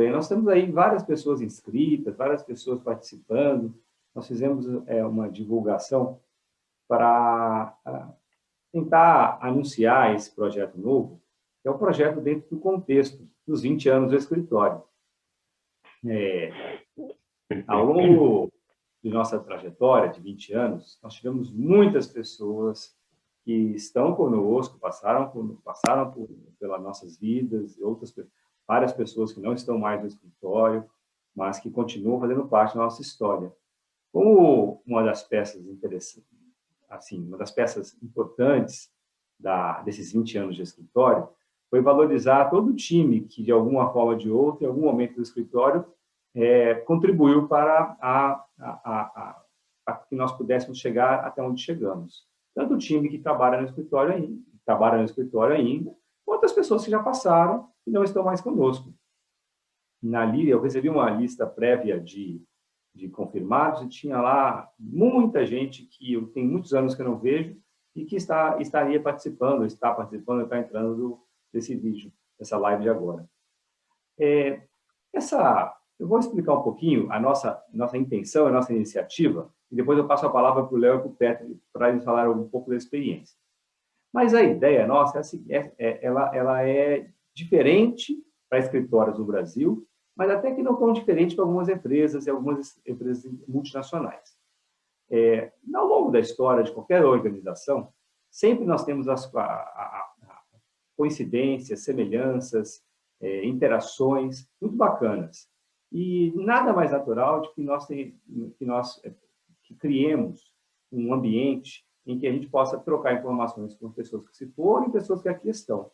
bem, nós temos aí várias pessoas inscritas, várias pessoas participando. Nós fizemos uma divulgação para tentar anunciar esse projeto novo, que é o projeto dentro do contexto dos 20 anos do escritório. Ao longo de nossa trajetória de 20 anos, nós tivemos muitas pessoas que estão conosco, passaram pelas nossas vidas, e várias pessoas que não estão mais no escritório, mas que continuam fazendo parte da nossa história. Como uma das peças interessantes, assim, uma das peças importantes desses 20 anos de escritório foi valorizar todo o time que, de alguma forma ou de outra, em algum momento do escritório, contribuiu para que nós pudéssemos chegar até onde chegamos. Tanto o time que trabalha no escritório ainda, quanto as pessoas que já passaram e não estão mais conosco. Eu recebi uma lista prévia de confirmados e tinha lá muita gente que eu tenho muitos anos que eu não vejo e que estaria participando, está entrando desse vídeo, dessa live de agora. Eu vou explicar um pouquinho a nossa intenção, a nossa iniciativa, e depois eu passo a palavra para o Léo e para o Petri para eles falarem um pouco da experiência. Mas a ideia nossa ela é diferente para escritórios no Brasil, mas até que não tão diferente para algumas empresas e algumas empresas multinacionais. Ao longo da história de qualquer organização, sempre nós temos as coincidências, semelhanças, interações muito bacanas. E nada mais natural de que nós criemos um ambiente em que a gente possa trocar informações com pessoas que se foram e pessoas que aqui estão.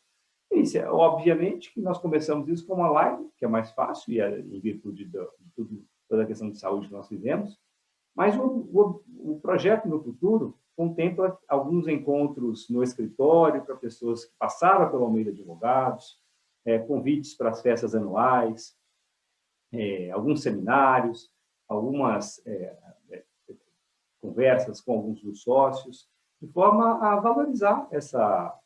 Obviamente que nós começamos isso com uma live, que é mais fácil, e em virtude de toda a questão de saúde que nós fizemos, mas o projeto no futuro contempla alguns encontros no escritório para pessoas que passaram pela Almeida Advogados, convites para as festas anuais, alguns seminários, algumas conversas com alguns dos sócios, de forma a valorizar essa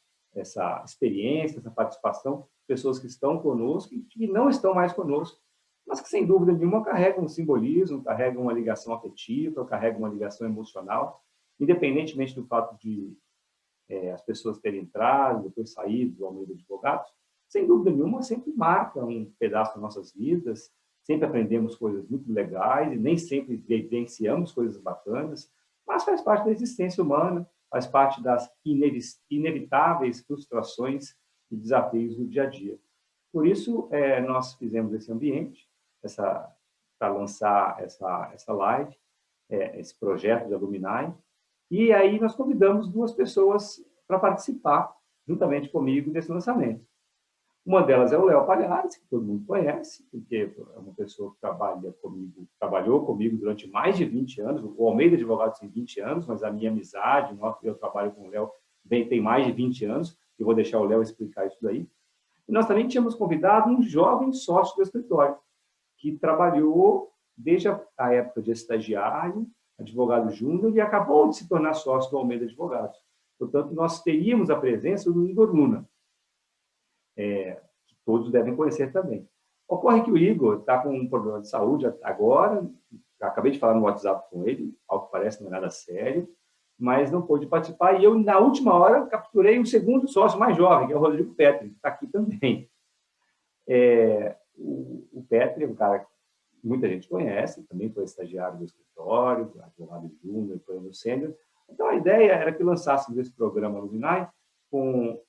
experiência, essa participação de pessoas que estão conosco e que não estão mais conosco, mas que, sem dúvida nenhuma, carregam um simbolismo, carregam uma ligação afetiva, carregam uma ligação emocional, independentemente do fato de as pessoas terem entrado, depois saído do Almeida Advogados, sem dúvida nenhuma, sempre marca um pedaço das nossas vidas, sempre aprendemos coisas muito legais e nem sempre vivenciamos coisas bacanas, mas faz parte da existência humana, faz parte das inevitáveis frustrações e desafios do dia a dia. Por isso, nós fizemos esse ambiente para lançar essa live, esse projeto de Alumni, e aí nós convidamos duas pessoas para participar, juntamente comigo, desse lançamento. Uma delas é o Léo Palhares, que todo mundo conhece, porque é uma pessoa que trabalhou comigo durante mais de 20 anos. O Almeida Advogados tem 20 anos, mas a minha amizade, eu trabalho com o Léo, tem mais de 20 anos. Eu vou deixar o Léo explicar isso daí. E nós também tínhamos convidado um jovem sócio do escritório, que trabalhou desde a época de estagiário, advogado júnior, e acabou de se tornar sócio do Almeida Advogados. Portanto, nós teríamos a presença do Igor Luna, que todos devem conhecer também. Ocorre que o Igor está com um problema de saúde agora, acabei de falar no WhatsApp com ele, ao que parece não é nada sério, mas não pôde participar, e eu, na última hora, capturei o segundo sócio mais jovem, que é o Rodrigo Petri, que está aqui também. O Petri é um cara que muita gente conhece, também foi estagiário do escritório, advogado júnior, foi no sênior. Então, a ideia era que lançássemos esse programa Alumni com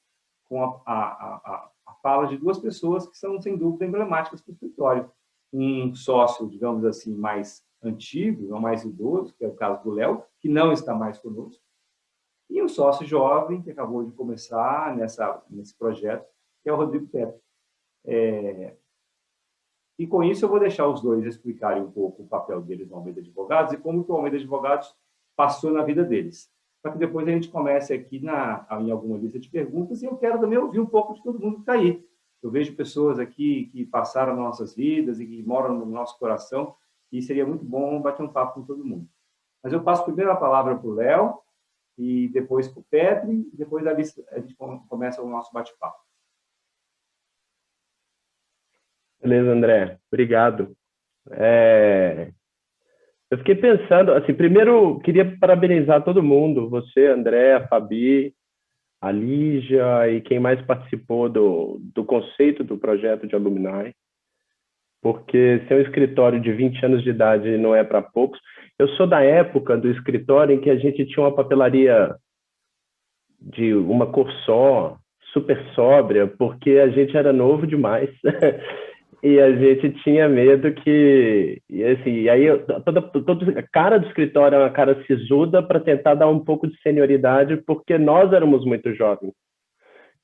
a fala de duas pessoas que são, sem dúvida, emblemáticas para o escritório. Um sócio, digamos assim, mais antigo, não mais idoso, que é o caso do Léo, que não está mais conosco, e um sócio jovem, que acabou de começar nesse projeto, que é o Rodrigo Petri. E, com isso, eu vou deixar os dois explicarem um pouco o papel deles no Almeida Advogados e como que o Almeida Advogados passou na vida deles. Para que depois a gente comece aqui em alguma lista de perguntas, e eu quero também ouvir um pouco de todo mundo que está aí. Eu vejo pessoas aqui que passaram nossas vidas e que moram no nosso coração, e seria muito bom bater um papo com todo mundo. Mas eu passo primeiro a palavra para o Léo, e depois para o Petri, e depois a gente começa o nosso bate-papo. Beleza, André. Obrigado. Eu fiquei pensando, assim, primeiro queria parabenizar todo mundo, você, André, a Fabi, a Lígia e quem mais participou do conceito do projeto de Alumni, porque ser um escritório de 20 anos de idade não é para poucos. Eu sou da época do escritório em que a gente tinha uma papelaria de uma cor só, super sóbria, porque a gente era novo demais. E a gente tinha medo que, e assim, e aí toda a cara do escritório é uma cara sisuda para tentar dar um pouco de senioridade, porque nós éramos muito jovens.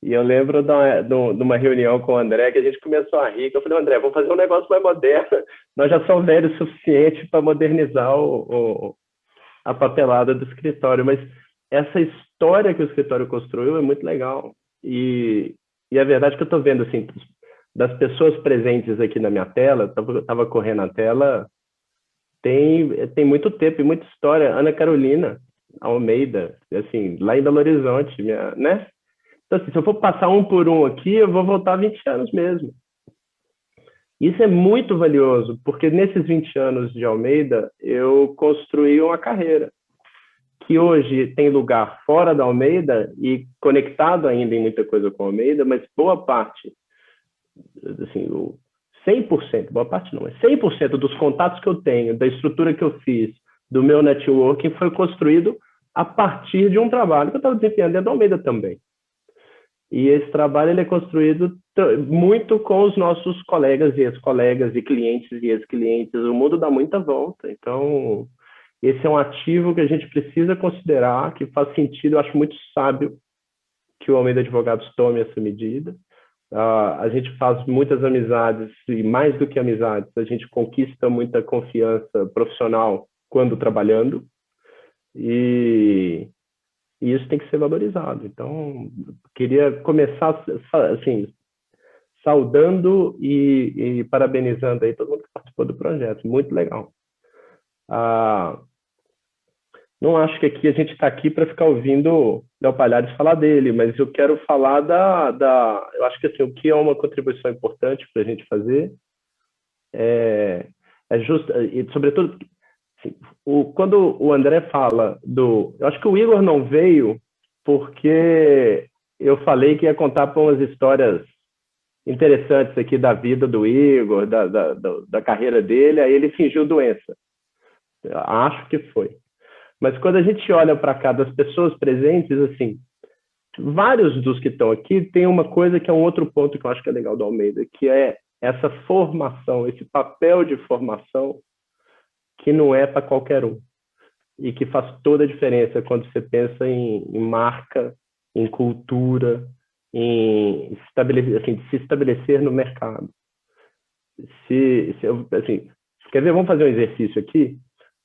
E eu lembro de uma reunião com o André que a gente começou a rir, que eu falei, André, vamos fazer um negócio mais moderno, nós já somos velhos o suficiente para modernizar a papelada do escritório, mas essa história que o escritório construiu é muito legal. E a verdade é que eu estou vendo, assim, das pessoas presentes aqui na minha tela, estava correndo a tela, tem muito tempo e muita história. Ana Carolina Almeida, assim, lá em Belo Horizonte, né? Então, assim, se eu for passar um por um aqui, eu vou voltar 20 anos mesmo. Isso é muito valioso, porque nesses 20 anos de Almeida, eu construí uma carreira que hoje tem lugar fora da Almeida e conectado ainda em muita coisa com a Almeida, mas boa parte, assim, 100%, boa parte não, é 100% dos contatos que eu tenho, da estrutura que eu fiz, do meu networking, foi construído a partir de um trabalho que eu estava desempenhando dentro da Almeida também. E esse trabalho ele é construído muito com os nossos colegas e ex-colegas, e clientes e ex-clientes. O mundo dá muita volta, então esse é um ativo que a gente precisa considerar, que faz sentido, eu acho muito sábio que o Almeida Advogados tome essa medida. A gente faz muitas amizades, e mais do que amizades, a gente conquista muita confiança profissional quando trabalhando, e isso tem que ser valorizado. Então, queria começar assim, saudando e parabenizando aí todo mundo que participou do projeto, muito legal. Não acho que aqui a gente está aqui para ficar ouvindo Léo Palhares falar dele, mas eu quero falar eu acho que assim, o que é uma contribuição importante para a gente fazer é justo, e sobretudo, assim, quando o André fala eu acho que o Igor não veio porque eu falei que ia contar para umas histórias interessantes aqui da vida do Igor, da carreira dele, aí ele fingiu doença. Eu acho que foi. Mas quando a gente olha para cá das pessoas presentes, assim, vários dos que estão aqui tem uma coisa que é um outro ponto que eu acho que é legal do Almeida, que é essa formação, esse papel de formação que não é para qualquer um e que faz toda a diferença quando você pensa em marca, em cultura, em se estabelecer no mercado. Assim, quer ver? Vamos fazer um exercício aqui.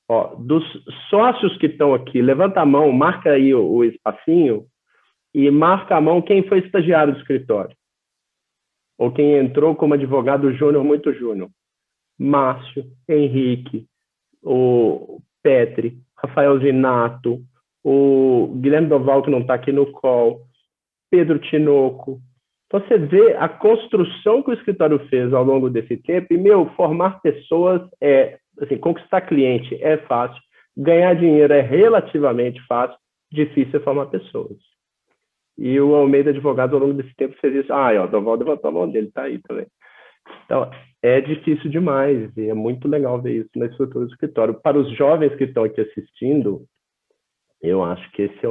Ó, dos sócios que estão aqui, levanta a mão, marca aí o espacinho e marca a mão quem foi estagiário do escritório. Ou quem entrou como advogado júnior, muito júnior. Márcio, Henrique, o Petri, Rafael Zinato, o Guilherme Doval, que não está aqui no call, Pedro Tinoco. Então, você vê a construção que o escritório fez ao longo desse tempo e, formar pessoas assim, conquistar cliente é fácil, ganhar dinheiro é relativamente fácil, difícil é formar pessoas. E o Almeida Advogados, ao longo desse tempo, fez isso. O Doval levantou a mão dele, tá aí também. Então, é difícil demais, e é muito legal ver isso na estrutura do escritório. Para os jovens que estão aqui assistindo, eu acho que esse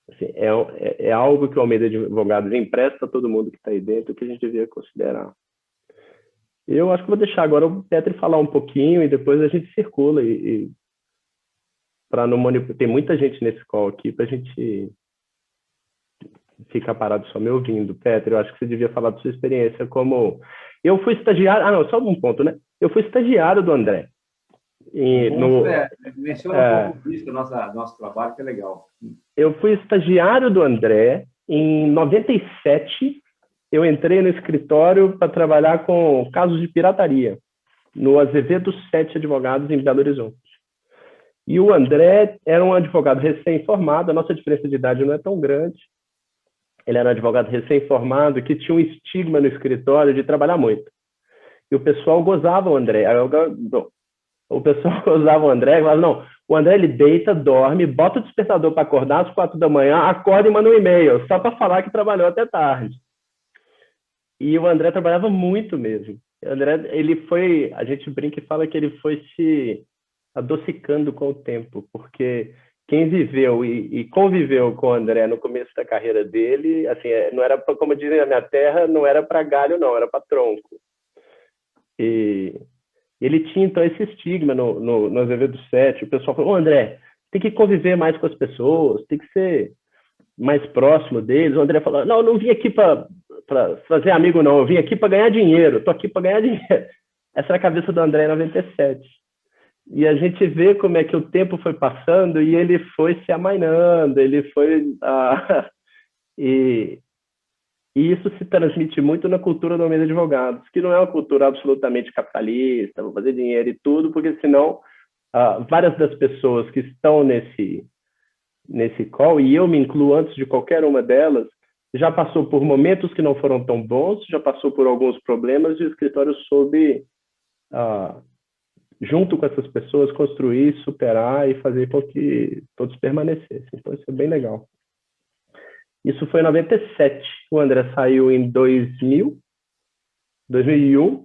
assim, é algo que o Almeida Advogados empresta a todo mundo que está aí dentro, que a gente devia considerar. Eu acho que vou deixar agora o Petri falar um pouquinho e depois a gente circula para não manipular. Tem muita gente nesse call aqui para a gente ficar parado só me ouvindo. Petri, eu acho que você devia falar da sua experiência como... Eu fui estagiário... não, só um ponto, né? Eu fui estagiário do André. Menciona um pouco disso do nosso trabalho, que é legal. Eu fui estagiário do André em 97. Eu entrei no escritório para trabalhar com casos de pirataria, no Azevedo 7 Advogados, em Belo Horizonte. E o André era um advogado recém-formado, a nossa diferença de idade não é tão grande. ele era um advogado recém-formado que tinha um estigma no escritório de trabalhar muito. E o pessoal gozava o André. O pessoal gozava o André e falava, não, o André ele deita, dorme, bota o despertador para acordar às 4 da manhã, acorda e manda um e-mail, só para falar que trabalhou até tarde. E o André trabalhava muito mesmo. O André, ele foi, a gente brinca e fala que ele foi se adocicando com o tempo, porque quem viveu e conviveu com o André no começo da carreira dele, assim, não era pra, como dizem na minha terra, não era para galho, não, era para tronco. E ele tinha, então, esse estigma no Azevedo 7. O pessoal falou, André, tem que conviver mais com as pessoas, tem que ser mais próximo deles. O André falou, não, eu não vim aqui para fazer amigo, não, eu vim aqui para ganhar dinheiro, estou aqui para ganhar dinheiro. Essa era a cabeça do André em 97. E a gente vê como é que o tempo foi passando e ele foi se amainando, ele foi... e isso se transmite muito na cultura do meio de advogados, que não é uma cultura absolutamente capitalista, vou fazer dinheiro e tudo, porque senão várias das pessoas que estão nesse call, e eu me incluo antes de qualquer uma delas, já passou por momentos que não foram tão bons, já passou por alguns problemas e o escritório soube, junto com essas pessoas, construir, superar e fazer com que todos permanecessem. Então, isso é bem legal. Isso foi em 97. O André saiu em 2001,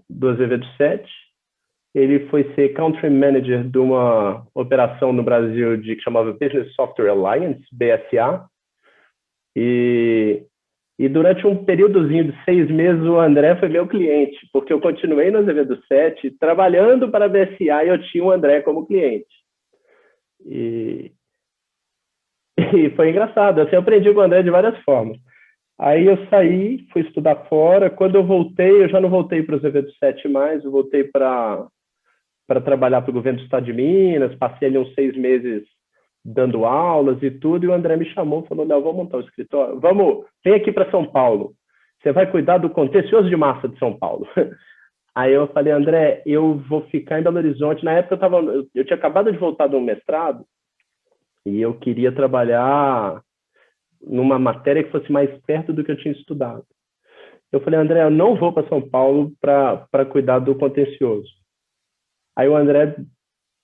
do Azevedo 7. Ele foi ser Country Manager de uma operação no Brasil que chamava Business Software Alliance, BSA. E durante um períodozinho de 6 meses, o André foi meu cliente, porque eu continuei no Azevedo 7, trabalhando para a BSA, e eu tinha o André como cliente. E foi engraçado, assim, eu aprendi com o André de várias formas. Aí eu saí, fui estudar fora. Quando eu voltei, eu já não voltei para o Azevedo 7 mais, eu voltei para trabalhar para o governo do estado de Minas, passei ali uns 6 meses dando aulas e tudo, e o André me chamou e falou, não, vamos montar o escritório, vem aqui para São Paulo, você vai cuidar do contencioso de massa de São Paulo. Aí eu falei, André, eu vou ficar em Belo Horizonte. Na época eu tinha acabado de voltar de um mestrado, e eu queria trabalhar numa matéria que fosse mais perto do que eu tinha estudado. Eu falei, André, eu não vou para São Paulo para cuidar do contencioso. Aí o André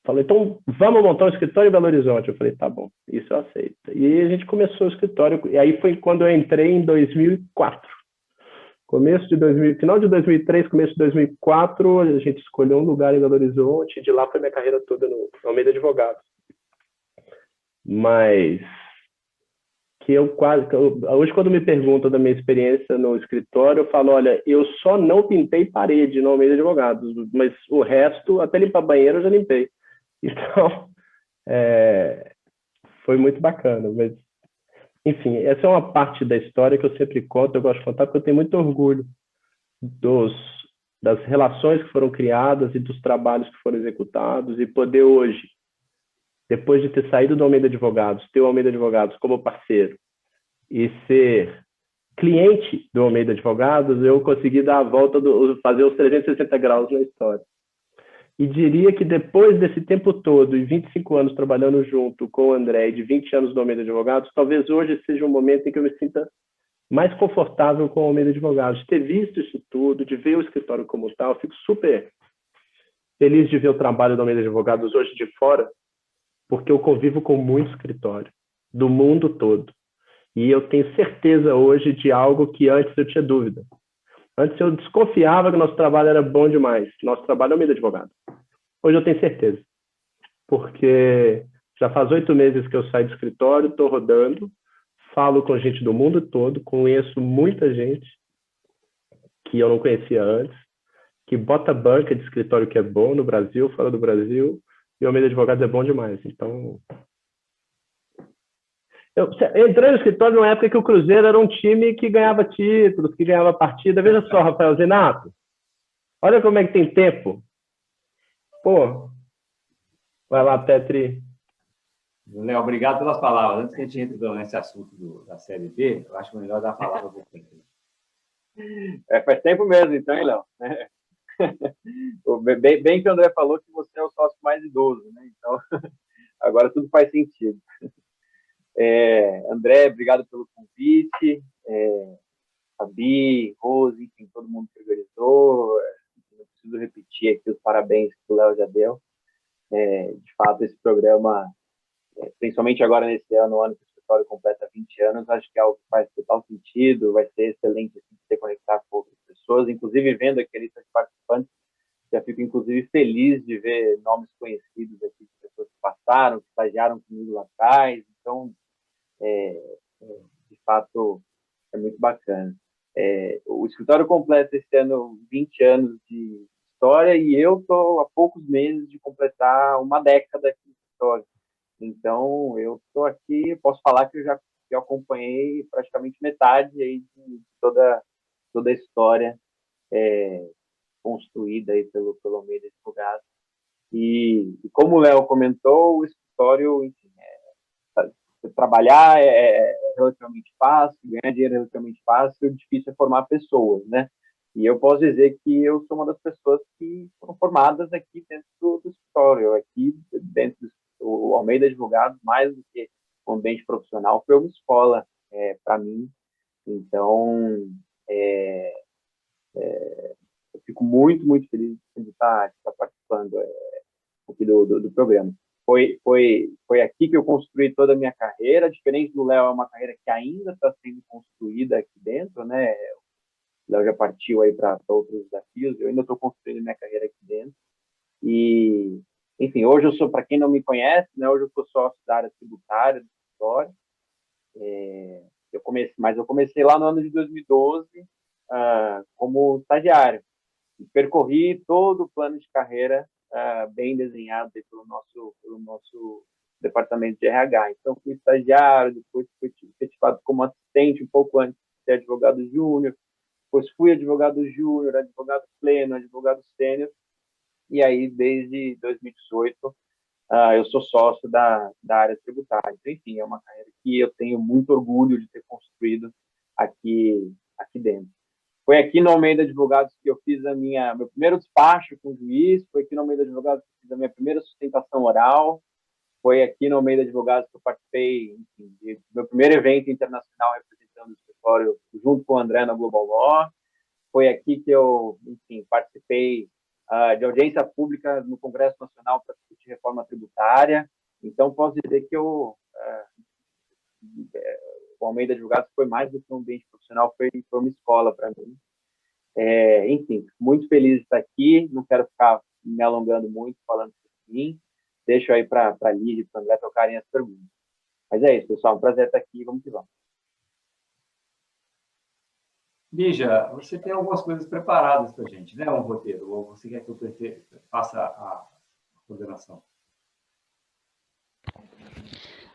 falou, então vamos montar um escritório em Belo Horizonte. Eu falei, tá bom, isso eu aceito. E a gente começou o escritório, e aí foi quando eu entrei em 2004. Final de 2003, começo de 2004, a gente escolheu um lugar em Belo Horizonte, e de lá foi minha carreira toda no Almeida Advogados. Mas que hoje, quando me perguntam da minha experiência no escritório, eu falo, olha, eu só não pintei parede no Almeida Advogados, mas o resto, até limpar banheiro, eu já limpei. Então, foi muito bacana. Mas, enfim, essa é uma parte da história que eu sempre conto, eu gosto de contar, porque eu tenho muito orgulho das relações que foram criadas e dos trabalhos que foram executados, e poder hoje, depois de ter saído do Almeida Advogados, ter o Almeida Advogados como parceiro e ser cliente do Almeida Advogados, eu consegui dar a volta, fazer os 360 graus na história. E diria que depois desse tempo todo, e 25 anos trabalhando junto com o André, e de 20 anos do Almeida Advogados, talvez hoje seja um momento em que eu me sinta mais confortável com o Almeida Advogados, de ter visto isso tudo, de ver o escritório como tal. Fico super feliz de ver o trabalho do Almeida Advogados hoje de fora, porque eu convivo com muito escritório, do mundo todo. E eu tenho certeza hoje de algo que antes eu tinha dúvida. Antes eu desconfiava que o nosso trabalho era bom demais. Nosso trabalho é o meio de advogado. Hoje eu tenho certeza. Porque já faz 8 meses que eu saio do escritório, estou rodando, falo com gente do mundo todo, conheço muita gente que eu não conhecia antes, que bota banca de escritório que é bom no Brasil, fora do Brasil, e o meio de advogados é bom demais. Então, eu entrei no escritório numa época que o Cruzeiro era um time que ganhava títulos, que ganhava partida. Veja só, Rafael Zenato, olha como é que tem tempo. Pô, vai lá, Petri. Léo, obrigado pelas palavras. Antes que a gente entre nesse assunto da Série B, eu acho melhor dar a palavra para você. Faz tempo mesmo, então, hein, Léo? Bem que o André falou que você é o sócio mais idoso, né? Então, agora tudo faz sentido. André, obrigado pelo convite. Fabi, Rose, enfim, todo mundo que organizou. Não preciso repetir aqui os parabéns que o Léo já deu. De fato, esse programa, principalmente agora nesse ano, o ano que o escritório completa 20 anos, acho que é algo que faz total sentido, vai ser excelente assim, se conectar com outras pessoas, inclusive vendo aqui a lista de participantes, já fico inclusive feliz de ver nomes conhecidos aqui, de pessoas que passaram, que estagiaram comigo lá atrás, então, de fato, é muito bacana. O escritório completa esse ano 20 anos de história e eu estou há poucos meses de completar uma década aqui de história. Então, eu estou aqui, posso falar que eu acompanhei praticamente metade aí de toda a história construída aí pelo Almeida Advogados. E como o Léo comentou, o escritório, enfim, trabalhar é relativamente fácil, ganhar dinheiro é relativamente fácil, o difícil é formar pessoas, né? E eu posso dizer que eu sou uma das pessoas que foram formadas aqui dentro do escritório, aqui dentro do Almeida Advogados, mais do que um ambiente profissional, foi uma escola para mim. Então, eu fico muito, muito feliz de estar participando aqui do programa. Foi aqui que eu construí toda a minha carreira, diferente do Léo, é uma carreira que ainda está sendo construída aqui dentro, né? O Léo já partiu aí para outros desafios, eu ainda estou construindo minha carreira aqui dentro. E, enfim, hoje eu sou, para quem não me conhece, né, hoje eu sou sócio da área tributária do escritório. Eu comecei lá no ano de 2012 como estagiário. E percorri todo o plano de carreira bem desenhado pelo nosso departamento de RH. Então, fui estagiário, depois fui efetivado como assistente um pouco antes de ser advogado júnior, depois fui advogado júnior, advogado pleno, advogado sênior, e aí, desde 2018, eu sou sócio da área tributária. Então, enfim, é uma carreira que eu tenho muito orgulho de ter construído aqui dentro. Foi aqui no Almeida Advogados que eu fiz meu primeiro despacho com o juiz, foi aqui no Almeida Advogados que eu fiz a minha primeira sustentação oral, foi aqui no Almeida Advogados que eu participei, enfim, do meu primeiro evento internacional representando o escritório junto com o André na Global Law, foi aqui que eu, enfim, participei de audiência pública no Congresso Nacional para discutir reforma tributária. Então, posso dizer que o Almeida Advogados foi mais do que um ambiente profissional, foi uma escola para mim. Enfim, muito feliz de estar aqui, não quero ficar me alongando muito falando sobre mim, deixo aí para a Lígia e para o André tocarem as perguntas. Mas é isso, pessoal, um prazer estar aqui, vamos que vamos. Lígia, você tem algumas coisas preparadas para a gente, né? Um roteiro, ou você quer que eu faça a coordenação?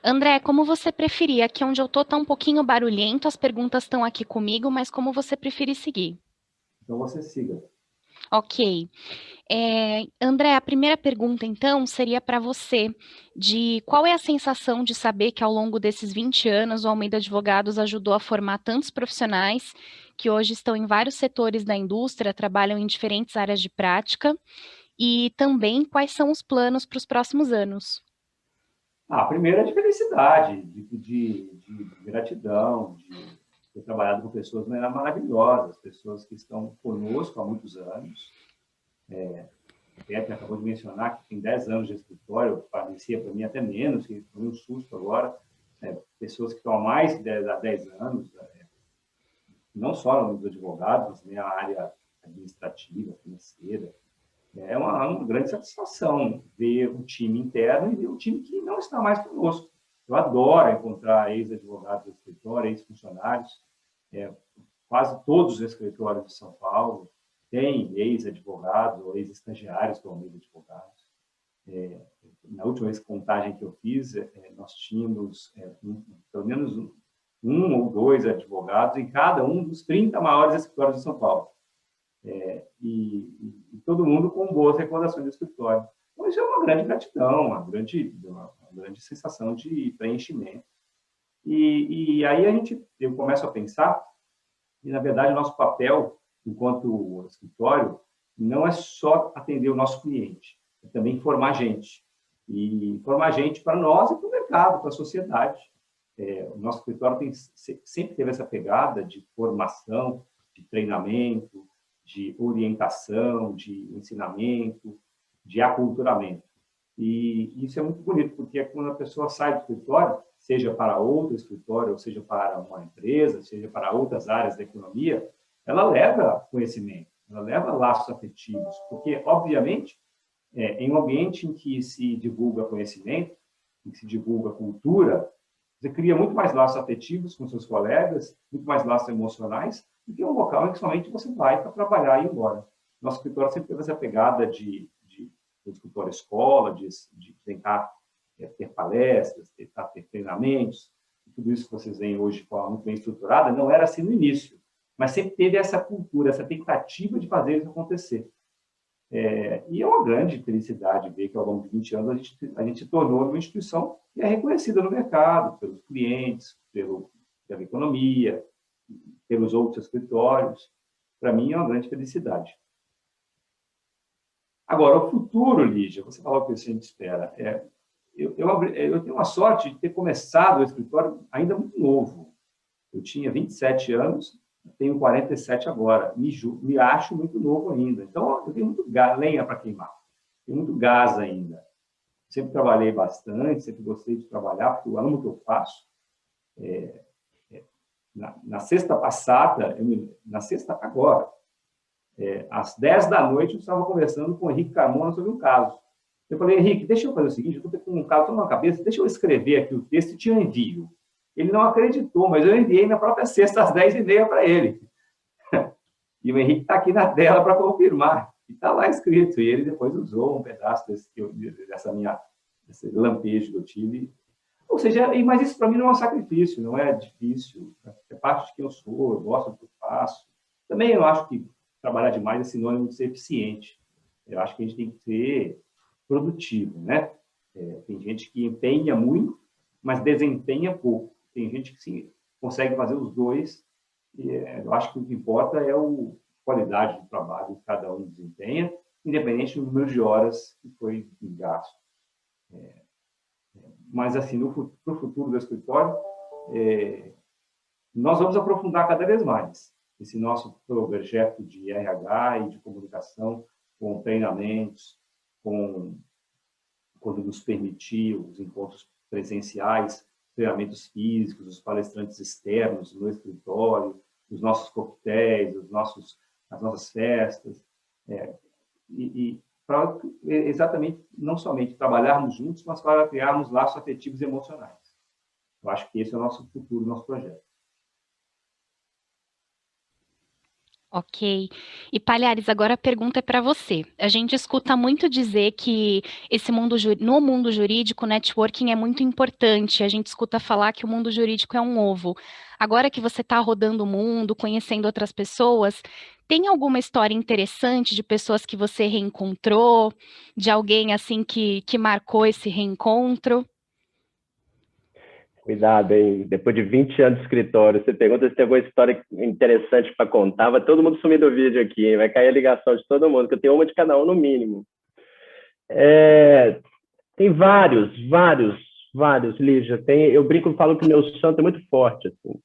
André, como você preferir? Aqui onde eu estou está um pouquinho barulhento, as perguntas estão aqui comigo, mas como você preferir seguir? Então, você siga. Ok. André, a primeira pergunta, então, seria para você, de qual é a sensação de saber que ao longo desses 20 anos o Almeida Advogados ajudou a formar tantos profissionais que hoje estão em vários setores da indústria, trabalham em diferentes áreas de prática, e também quais são os planos para os próximos anos? Primeiro é de felicidade, de gratidão, de ter trabalhado com pessoas maravilhosas, pessoas que estão conosco há muitos anos. A Pepe acabou de mencionar que tem 10 anos de escritório, parecia para mim até menos, que foi um susto agora. Pessoas que estão há mais de 10 anos, não só nos advogados, mas a área administrativa, financeira. É uma grande satisfação ver o time interno e ver o time que não está mais conosco. Eu adoro encontrar ex-advogados do escritório, ex-funcionários. Quase todos os escritórios de São Paulo têm ex-advogados ou ex-estagiários do Almeida Advogados. Na última contagem que eu fiz, nós tínhamos pelo menos um ou dois advogados em cada um dos 30 maiores escritórios de São Paulo. E todo mundo com boas recordações do escritório. Então, isso é uma grande gratidão, uma grande sensação de preenchimento. E aí eu começo a pensar que, na verdade, o nosso papel, enquanto escritório, não é só atender o nosso cliente, é também formar gente. E formar gente para nós e para o mercado, para a sociedade. O nosso escritório sempre teve essa pegada de formação, de treinamento, de orientação, de ensinamento, de aculturamento. E isso é muito bonito, porque quando a pessoa sai do escritório, seja para outro escritório, ou seja para uma empresa, seja para outras áreas da economia, ela leva conhecimento, ela leva laços afetivos, porque, obviamente, em um ambiente em que se divulga conhecimento, em que se divulga cultura, você cria muito mais laços afetivos com seus colegas, muito mais laços emocionais, do que um local em que somente você vai para trabalhar e ir embora. Nosso escritório sempre teve essa pegada de escritório escola, de tentar ter palestras, tentar ter treinamentos, tudo isso que vocês veem hoje de forma muito bem estruturada, não era assim no início, mas sempre teve essa cultura, essa tentativa de fazer isso acontecer. E é uma grande felicidade ver que, ao longo de 20 anos, a gente se tornou uma instituição que é reconhecida no mercado, pelos clientes, pela economia, pelos outros escritórios. Para mim, é uma grande felicidade. Agora, o futuro, Lígia, você falou o que a gente espera. Eu tenho a sorte de ter começado o escritório ainda muito novo. Eu tinha 27 anos, tenho 47 agora. Me acho muito novo ainda. Então, eu tenho muito lenha para queimar. Tenho muito gás ainda. Sempre trabalhei bastante, sempre gostei de trabalhar, porque eu amo o que eu faço. Na sexta passada, agora, às 10 da noite, eu estava conversando com o Henrique Carmona sobre um caso. Eu falei, Henrique, deixa eu fazer o seguinte, eu estou com um caso na cabeça, deixa eu escrever aqui o texto e te envio. Ele não acreditou, mas eu enviei na própria sexta, às 10h30, para ele. E o Henrique está aqui na tela para confirmar. E está lá escrito. E ele depois usou um pedaço desse lampejo que eu tive. Ou seja, mas isso para mim não é um sacrifício, não é difícil. É parte de quem eu sou, eu gosto do que eu faço. Também eu acho que trabalhar demais é sinônimo de ser eficiente. Eu acho que a gente tem que ser produtivo, né? Tem gente que empenha muito, mas desempenha pouco. Tem gente que sim, consegue fazer os dois. E, eu acho que o que importa é a qualidade do trabalho que cada um desempenha, independente do número de horas que foi gasto. Mas, assim, para o futuro do escritório, nós vamos aprofundar cada vez mais esse nosso projeto de RH e de comunicação, com treinamentos, quando nos permitir os encontros presenciais, treinamentos físicos, os palestrantes externos no escritório, os nossos coquetéis, as nossas festas, para exatamente, não somente trabalharmos juntos, mas para criarmos laços afetivos e emocionais. Eu acho que esse é o nosso futuro, nosso projeto. Ok. E, Palhares, agora a pergunta é para você. A gente escuta muito dizer que no mundo jurídico, o networking é muito importante. A gente escuta falar que o mundo jurídico é um ovo. Agora que você está rodando o mundo, conhecendo outras pessoas, tem alguma história interessante de pessoas que você reencontrou, de alguém assim que marcou esse reencontro? Cuidado, hein? Depois de 20 anos de escritório, você pergunta se tem alguma história interessante para contar, vai todo mundo sumir do vídeo aqui, hein? Vai cair a ligação de todo mundo, que eu tenho uma de cada um no mínimo. Tem vários, Lígia. Eu brinco e falo que o meu santo é muito forte, assim,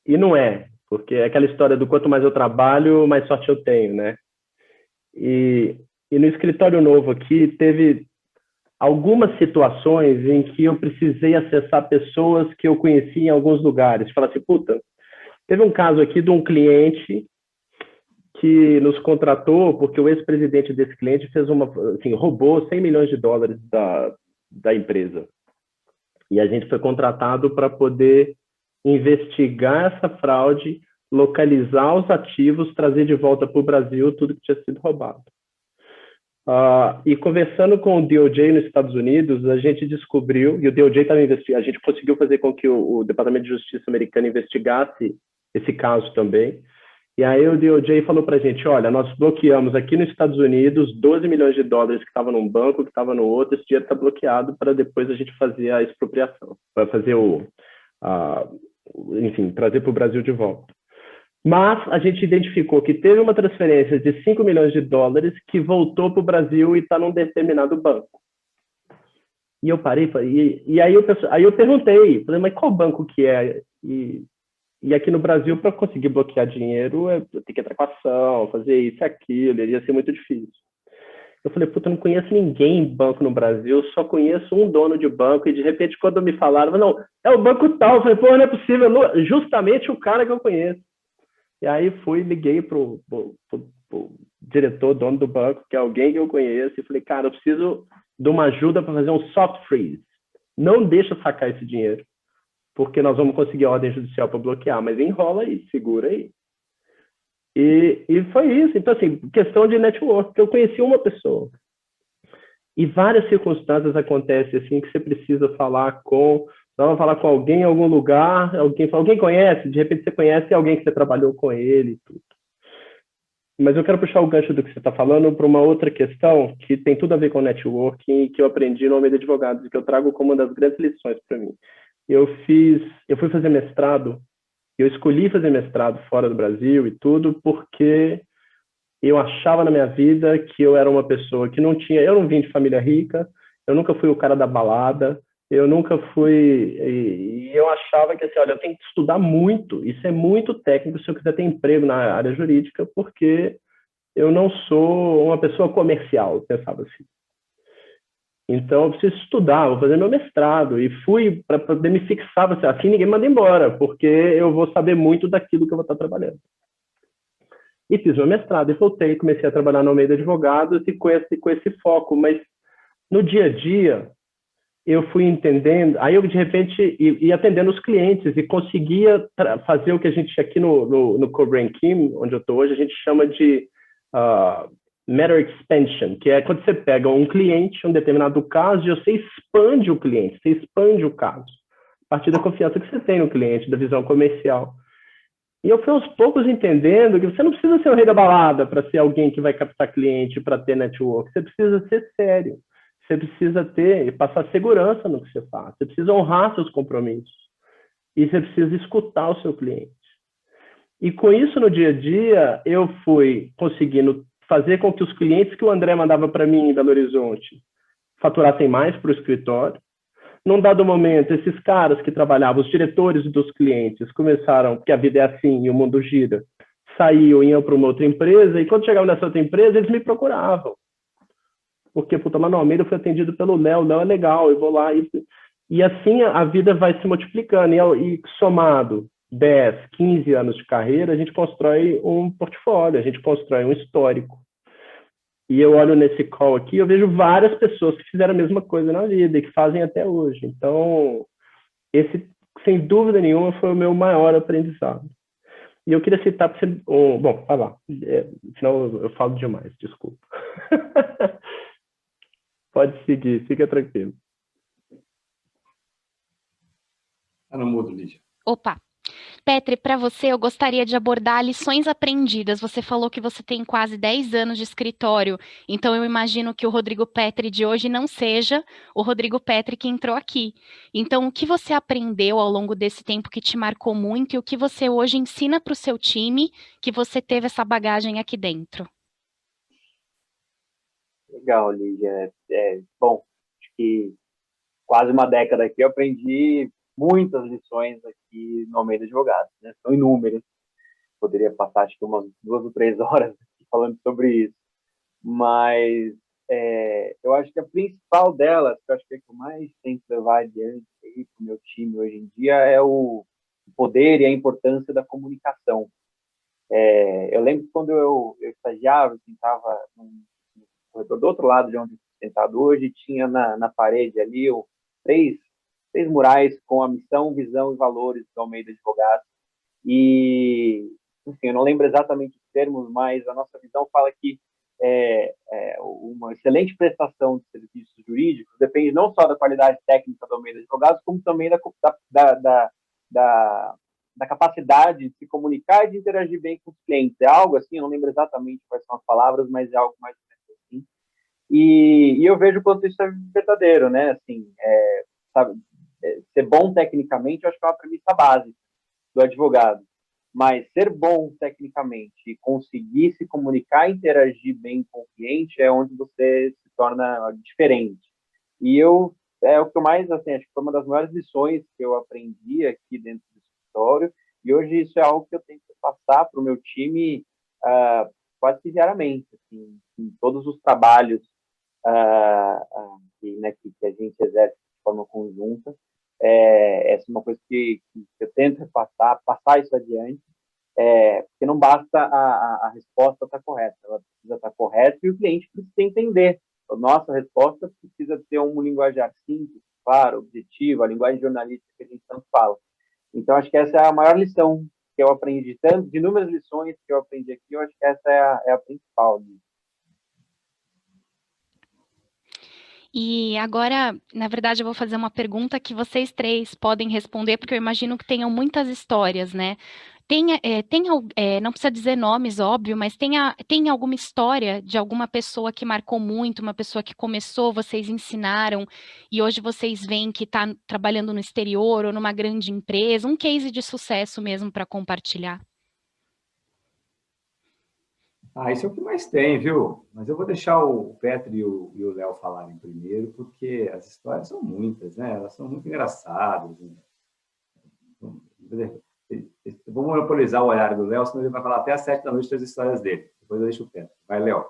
e não é, porque é aquela história do quanto mais eu trabalho, mais sorte eu tenho, né? E no escritório novo aqui, teve algumas situações em que eu precisei acessar pessoas que eu conheci em alguns lugares. Falar assim, puta, teve um caso aqui de um cliente que nos contratou porque o ex-presidente desse cliente fez roubou $100 milhões da empresa. E a gente foi contratado para poder investigar essa fraude, localizar os ativos, trazer de volta para o Brasil tudo que tinha sido roubado. E conversando com o DOJ nos Estados Unidos, a gente descobriu, e o DOJ estava investigando, a gente conseguiu fazer com que o Departamento de Justiça americano investigasse esse caso também. E aí o DOJ falou para a gente, olha, nós bloqueamos aqui nos Estados Unidos $12 milhões que estavam num banco, que estava no outro, esse dinheiro está bloqueado para depois a gente fazer a expropriação, para fazer enfim, trazer para o Brasil de volta. Mas a gente identificou que teve uma transferência de $5 milhões que voltou para o Brasil e está num determinado banco. E eu parei, e aí eu perguntei, falei, mas qual banco que é? E aqui no Brasil, para conseguir bloquear dinheiro, eu tenho que entrar com ação, fazer isso e aquilo, ia ser muito difícil. Eu falei, puta, eu não conheço ninguém em banco no Brasil, só conheço um dono de banco, e de repente, quando me falaram, não, é o banco tal, eu falei, pô, não é possível, justamente o cara que eu conheço. E aí liguei pro diretor, dono do banco, que é alguém que eu conheço, e falei, cara, eu preciso de uma ajuda para fazer um soft freeze. Não deixa eu sacar esse dinheiro, porque nós vamos conseguir ordem judicial para bloquear, mas enrola aí, segura aí. E foi isso. Então, assim, questão de network, que eu conheci uma pessoa. E várias circunstâncias acontecem assim que você precisa falar com alguém em algum lugar, alguém conhece, de repente você conhece alguém que você trabalhou com ele e tudo. Mas eu quero puxar o gancho do que você está falando para uma outra questão que tem tudo a ver com networking e que eu aprendi no Almeida Advogados e que eu trago como uma das grandes lições para mim. Eu fui fazer mestrado, eu escolhi fazer mestrado fora do Brasil e tudo porque eu achava na minha vida que eu era uma pessoa que eu não vim de família rica, eu nunca fui o cara da balada, eu nunca fui, e eu achava que assim, olha, eu tenho que estudar muito, isso é muito técnico se eu quiser ter emprego na área jurídica, porque eu não sou uma pessoa comercial, eu pensava assim. Então, eu preciso estudar, vou fazer meu mestrado, e fui para poder me fixar, assim ninguém manda embora, porque eu vou saber muito daquilo que eu vou estar trabalhando. E fiz meu mestrado e voltei, comecei a trabalhar no Almeida Advogados e com esse foco, mas no dia a dia eu fui entendendo, aí eu de repente ia atendendo os clientes e conseguia fazer o que a gente aqui no Cobra Kim, onde eu estou hoje, a gente chama de matter expansion, que é quando você pega um cliente, um determinado caso, e você expande o cliente, você expande o caso, a partir da confiança que você tem no cliente, da visão comercial. E eu fui aos poucos entendendo que você não precisa ser o rei da balada para ser alguém que vai captar cliente, para ter network. Você precisa ser sério. Você precisa ter e passar segurança no que você faz. Você precisa honrar seus compromissos. E você precisa escutar o seu cliente. E com isso, no dia a dia, eu fui conseguindo fazer com que os clientes que o André mandava para mim em Belo Horizonte faturassem mais para o escritório. Num dado momento, esses caras que trabalhavam, os diretores dos clientes, começaram, porque a vida é assim e o mundo gira, saíam, iam para uma outra empresa, e quando chegavam nessa outra empresa, eles me procuravam. Porque, puta, lá no Almeida eu fui atendido pelo Léo, o Léo é legal, eu vou lá. E assim a vida vai se multiplicando. E somado 10, 15 anos de carreira, a gente constrói um portfólio, a gente constrói um histórico. E eu olho nesse call aqui, eu vejo várias pessoas que fizeram a mesma coisa na vida e que fazem até hoje. Então, esse, sem dúvida nenhuma, foi o meu maior aprendizado. E eu queria citar para você... bom, vai lá. Senão eu falo demais, desculpa. Pode seguir, fica tranquilo. Tá no mudo, Lígia. Opa! Petri, para você, eu gostaria de abordar lições aprendidas. Você falou que você tem quase 10 anos de escritório, então eu imagino que o Rodrigo Petri de hoje não seja o Rodrigo Petri que entrou aqui. Então, o que você aprendeu ao longo desse tempo que te marcou muito e o que você hoje ensina para o seu time que você teve essa bagagem aqui dentro? Legal, Lígia. Bom, acho que quase uma década aqui eu aprendi muitas lições aqui no Almeida Advogados, né? São inúmeras. Poderia passar, acho que umas 2 ou 3 horas falando sobre isso. Mas eu acho que a principal delas, que eu acho que é que eu mais tento levar adiante para o meu time hoje em dia, é o poder e a importância da comunicação. Eu lembro que quando eu estagiava, eu estava no corredor do outro lado de onde eu estou sentado hoje, tinha na parede ali três murais com a missão, visão e valores do Almeida Advogados. E, enfim, eu não lembro exatamente os termos, mas a nossa visão fala que uma excelente prestação de serviços jurídicos depende não só da qualidade técnica do Almeida Advogados, como também da capacidade de se comunicar e de interagir bem com os clientes. É algo assim, eu não lembro exatamente quais são as palavras, mas é algo mais assim. E eu vejo quanto isso é verdadeiro, né? Assim, sabe, ser bom tecnicamente, eu acho que é uma premissa básica do advogado. Mas ser bom tecnicamente e conseguir se comunicar e interagir bem com o cliente é onde você se torna diferente. E eu é o que eu mais, assim, acho que foi uma das maiores lições que eu aprendi aqui dentro do escritório, e hoje isso é algo que eu tento passar para o meu time quase que diariamente, assim, em todos os trabalhos né, que a gente exerce de forma conjunta. Essa é uma coisa que eu tento passar isso adiante, porque não basta a resposta estar correta, ela precisa estar correta e o cliente precisa entender. A nossa resposta precisa ter um linguajar simples, claro, objetivo, a linguagem jornalística que a gente tanto fala. Então, acho que essa é a maior lição que eu aprendi, tanto de inúmeras lições que eu aprendi aqui, eu acho que essa é a principal. E agora, na verdade, eu vou fazer uma pergunta que vocês três podem responder, porque eu imagino que tenham muitas histórias, né? Não precisa dizer nomes, óbvio, mas tem alguma história de alguma pessoa que marcou muito, uma pessoa que começou, vocês ensinaram, e hoje vocês veem que está trabalhando no exterior ou numa grande empresa, um case de sucesso mesmo para compartilhar. Isso é o que mais tem, viu? Mas eu vou deixar o Petro e o Léo falarem primeiro, porque as histórias são muitas, né? Elas são muito engraçadas. Né? Eu vou monopolizar o olhar do Léo, senão ele vai falar até às 7 da noite das histórias dele. Depois eu deixo o Petro. Vai, Léo.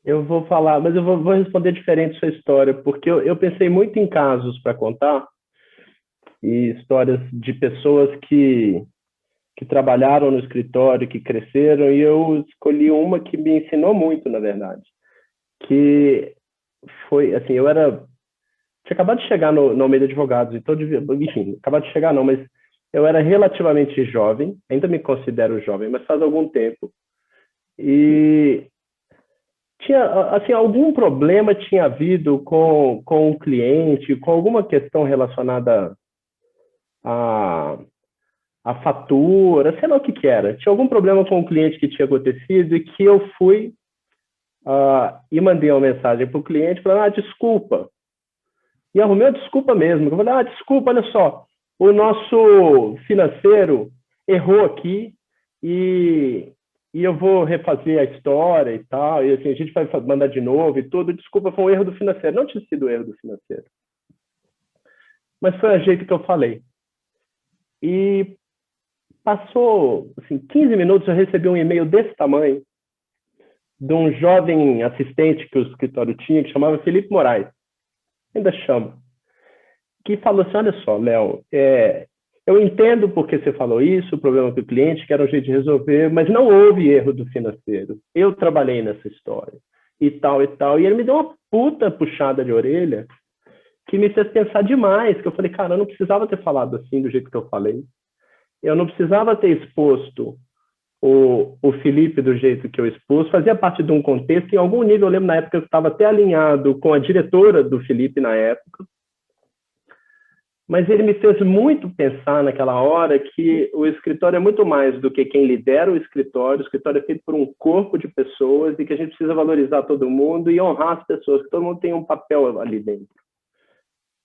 Eu vou falar, mas eu vou responder diferente sua história, porque eu pensei muito em casos para contar, e histórias de pessoas que trabalharam no escritório, que cresceram, e eu escolhi uma que me ensinou muito, na verdade. Que foi, assim, tinha acabado de chegar no meio de advogados, então, enfim, acabado de chegar não, mas eu era relativamente jovem, ainda me considero jovem, mas faz algum tempo, e tinha, assim, algum problema tinha havido com o cliente, com alguma questão relacionada a fatura, sei lá o que era. Tinha algum problema com o cliente que tinha acontecido e que eu fui e mandei uma mensagem para o cliente falando, desculpa. E arrumei uma desculpa mesmo. Eu falei, desculpa, olha só, o nosso financeiro errou aqui e eu vou refazer a história e tal, e assim, a gente vai mandar de novo e tudo. Desculpa, foi um erro do financeiro. Não tinha sido erro do financeiro. Mas foi o jeito que eu falei. E passou, assim, 15 minutos, eu recebi um e-mail desse tamanho de um jovem assistente que o escritório tinha, que chamava Felipe Moraes, ainda chama, que falou assim, olha só, Léo, eu entendo porque você falou isso, o problema com o cliente, que era um jeito de resolver, mas não houve erro do financeiro. Eu trabalhei nessa história, e tal, e tal. E ele me deu uma puta puxada de orelha que me fez pensar demais, que eu falei, cara, eu não precisava ter falado assim, do jeito que eu falei. Eu não precisava ter exposto o Felipe do jeito que eu expus, fazia parte de um contexto, em algum nível, eu lembro na época que eu estava até alinhado com a diretora do Felipe na época, mas ele me fez muito pensar naquela hora que o escritório é muito mais do que quem lidera o escritório é feito por um corpo de pessoas e que a gente precisa valorizar todo mundo e honrar as pessoas, que todo mundo tem um papel ali dentro.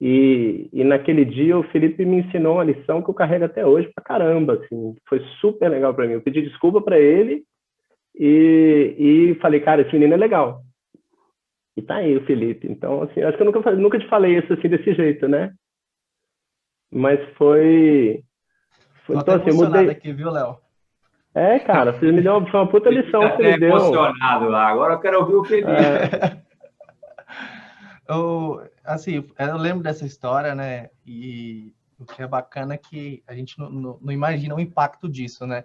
E naquele dia o Felipe me ensinou uma lição que eu carrego até hoje pra caramba, assim, foi super legal para mim. Eu pedi desculpa para ele e falei, cara, esse menino é legal. E tá aí o Felipe. Então, assim, acho que eu nunca te falei isso assim desse jeito, né? Mas foi então, assim, eu mudei aqui, viu, Léo? Cara, você me deu uma puta lição que você me deu. Emocionado lá. Agora eu quero ouvir o Felipe. Eu lembro dessa história, né? E o que é bacana é que a gente não imagina o impacto disso, né?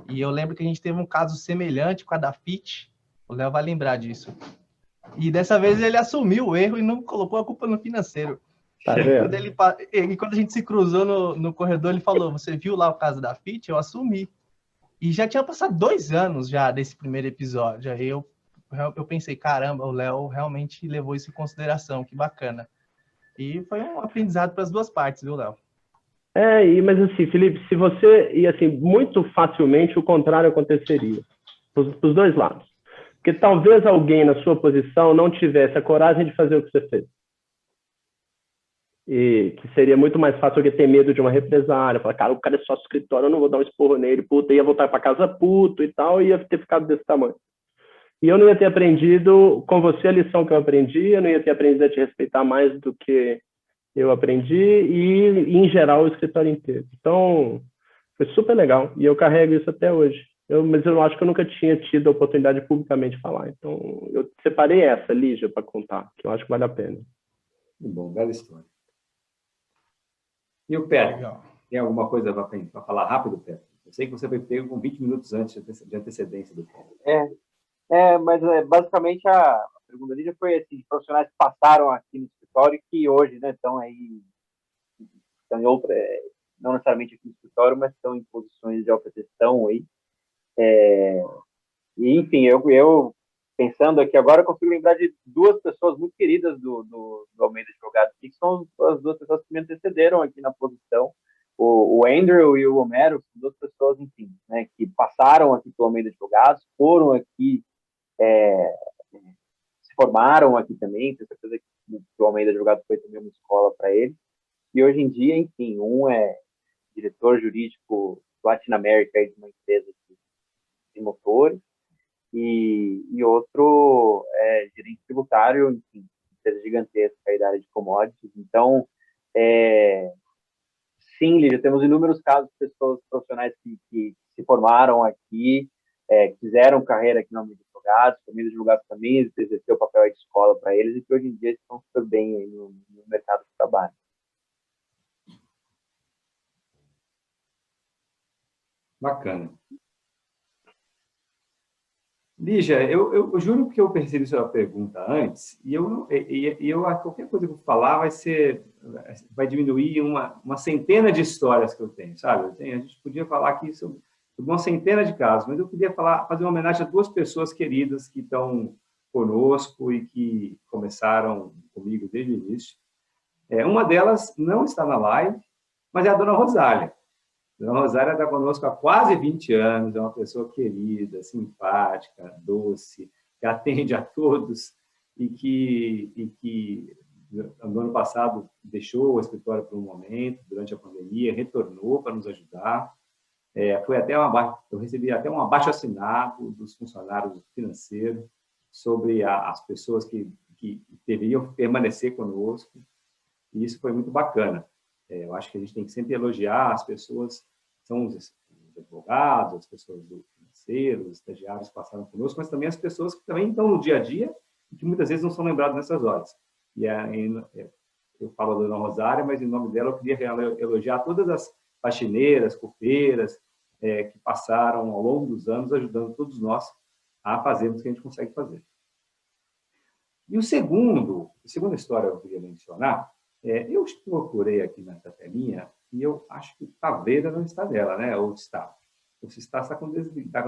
E eu lembro que a gente teve um caso semelhante com a da FIT. O Léo vai lembrar disso. E dessa vez ele assumiu o erro e não colocou a culpa no financeiro. Tá e quando a gente se cruzou no corredor, ele falou, você viu lá o caso da FIT? Eu assumi. E já tinha passado 2 anos já desse primeiro episódio. Aí eu pensei, caramba, o Léo realmente levou isso em consideração, que bacana. E foi um aprendizado para as duas partes, viu, Léo? Mas assim, Felipe, se você... E assim, muito facilmente o contrário aconteceria. Para os dois lados. Porque talvez alguém na sua posição não tivesse a coragem de fazer o que você fez. E que seria muito mais fácil alguém ter medo de uma represália. Falar, cara, o cara é só escritório, eu não vou dar um esporro nele, puta, ia voltar para casa puto e tal, e ia ter ficado desse tamanho. E eu não ia ter aprendido com você a lição que eu aprendi, eu não ia ter aprendido a te respeitar mais do que eu aprendi, e em geral, o escritório inteiro. Então, foi super legal, e eu carrego isso até hoje. Mas eu acho que eu nunca tinha tido a oportunidade de publicamente falar. Então, eu separei essa, Lígia, para contar, que eu acho que vale a pena. Que bom, bela história. E o Pedro? Legal. Tem alguma coisa para falar rápido, Pedro? Eu sei que você foi pego com 20 minutos antes de antecedência do Pedro. Mas basicamente a pergunta ali já foi assim, de profissionais que passaram aqui no escritório que hoje, né, estão aí, estão em outra, não necessariamente aqui no escritório, mas estão em posições de alta gestão aí. E, enfim, eu pensando aqui agora, eu consigo lembrar de duas pessoas muito queridas do Almeida Advogados, que são as duas pessoas que me antecederam aqui na posição. O Andrew e o Homero são duas pessoas, enfim, né, que passaram aqui pelo Almeida Advogados, foram aqui, se formaram aqui também, tenho certeza que o Almeida Advogados foi também uma escola para eles. E hoje em dia, enfim, um é diretor jurídico Latinoamérica de uma empresa de motores, e outro é gerente tributário, enfim, empresa gigantesca aí da área de commodities. Então, sim, Lígia, temos inúmeros casos de pessoas profissionais que se formaram aqui, fizeram carreira aqui no Almeida Advogados, o Almeida Advogados também exerceu o papel de escola para eles, e que hoje em dia estão super bem aí no mercado de trabalho. Bacana. Lígia, eu juro que eu percebi sua pergunta antes, e qualquer coisa que eu falar vai diminuir uma centena de histórias que eu tenho, sabe? A gente podia falar aqui sobre uma centena de casos, mas eu queria fazer uma homenagem a duas pessoas queridas que estão conosco e que começaram comigo desde o início. Uma delas não está na live, mas é a dona Rosália. Dona Rosália está conosco há quase 20 anos, é uma pessoa querida, simpática, doce, que atende a todos e que no ano passado deixou o escritório por um momento, durante a pandemia, retornou para nos ajudar. Eu recebi até um abaixo-assinado dos funcionários financeiros sobre as pessoas que deveriam permanecer conosco, e isso foi muito bacana. Eu acho que a gente tem que sempre elogiar as pessoas, são os advogados, as pessoas do financeiro, os estagiários que passaram conosco, mas também as pessoas que também estão no dia a dia e que muitas vezes não são lembradas nessas horas. E eu falo da dona Rosária, mas em nome dela eu queria elogiar todas as faxineiras, copeiras, que passaram ao longo dos anos ajudando todos nós a fazermos o que a gente consegue fazer. E a segunda história que eu queria mencionar, eu procurei aqui na telinha e eu acho que o Taveira não está dela, né? Ou está? Você está com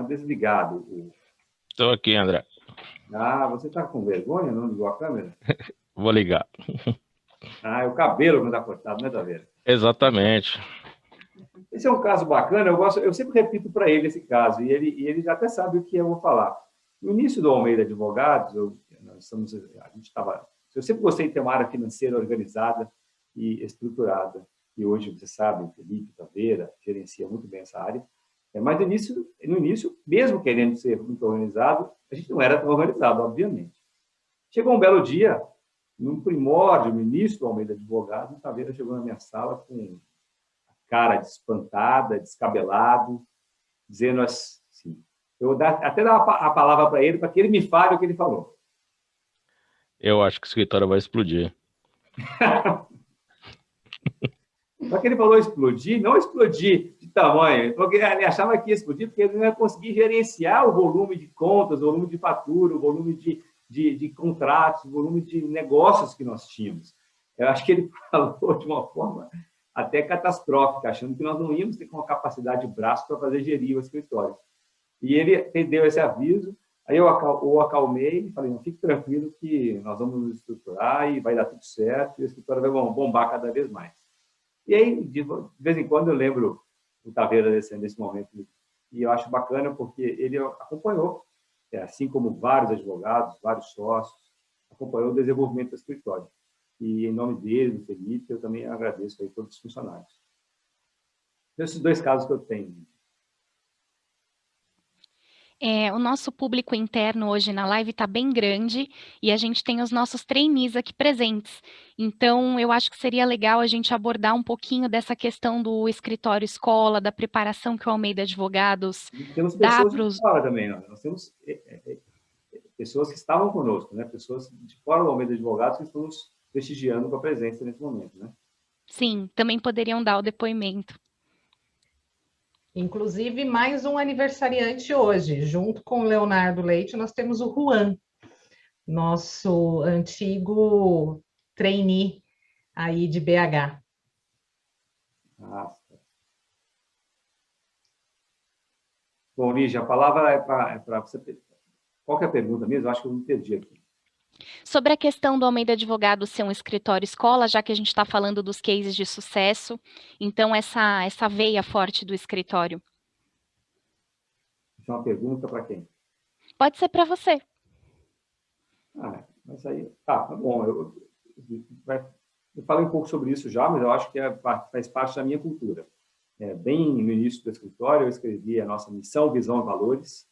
desligado. Estou aqui, André. Você está com vergonha? Não ligou a câmera? Vou ligar. É o cabelo que não está cortado, né, Taveira? Exatamente. Esse é um caso bacana, eu sempre repito para ele esse caso, e ele já até sabe o que eu vou falar. No início do Almeida Advogados, eu sempre gostei de ter uma área financeira organizada e estruturada, e hoje, você sabe, Felipe Taveira gerencia muito bem essa área, mas no início, mesmo querendo ser muito organizado, a gente não era tão organizado, obviamente. Chegou um belo dia, no primórdio, no início do Almeida Advogados, o Taveira chegou na minha sala com a cara espantada, descabelado, dizendo assim, até dar a palavra para ele, para que ele me fale o que ele falou. Eu acho que o escritório vai explodir. Só que ele falou explodir, não explodir de tamanho, porque ele achava que ia explodir porque ele não ia conseguir gerenciar o volume de contas, o volume de fatura, o volume de contratos, o volume de negócios que nós tínhamos. Eu acho que ele falou de uma forma até catastrófica, achando que nós não íamos ter uma capacidade de braço para fazer gerir o escritório. E ele deu esse aviso, aí eu o acalmei e falei, não, fique tranquilo que nós vamos nos estruturar e vai dar tudo certo e o escritório vai bombar cada vez mais. E aí, de vez em quando, eu lembro o Taveira nesse momento, e eu acho bacana porque ele acompanhou, assim como vários advogados, vários sócios, acompanhou o desenvolvimento do escritório. E, em nome dele, do Felipe, eu também agradeço a todos os funcionários. Esses dois casos que eu tenho. O nosso público interno hoje na live está bem grande e a gente tem os nossos trainees aqui presentes. Então, eu acho que seria legal a gente abordar um pouquinho dessa questão do escritório escola, da preparação que o Almeida Advogados E temos dá pessoas para de os... fora também, nós temos pessoas que estavam conosco, né? Pessoas de fora do Almeida Advogados que estão nos prestigiando com a presença nesse momento, né? Sim, também poderiam dar o depoimento. Inclusive, mais um aniversariante hoje. Junto com o Leonardo Leite, nós temos o Juan, nosso antigo trainee aí de BH. Ah, bom, Lígia, a palavra é para você. Qual que é a pergunta mesmo? Eu acho que eu me perdi aqui. Sobre a questão do Almeida Advogados ser um escritório escola, já que a gente está falando dos cases de sucesso, então essa veia forte do escritório. Isso é uma pergunta para quem? Pode ser para você. Mas aí, tá bom. Eu falei um pouco sobre isso já, mas eu acho que faz parte da minha cultura. Bem no início do escritório, eu escrevi a nossa missão, visão e valores.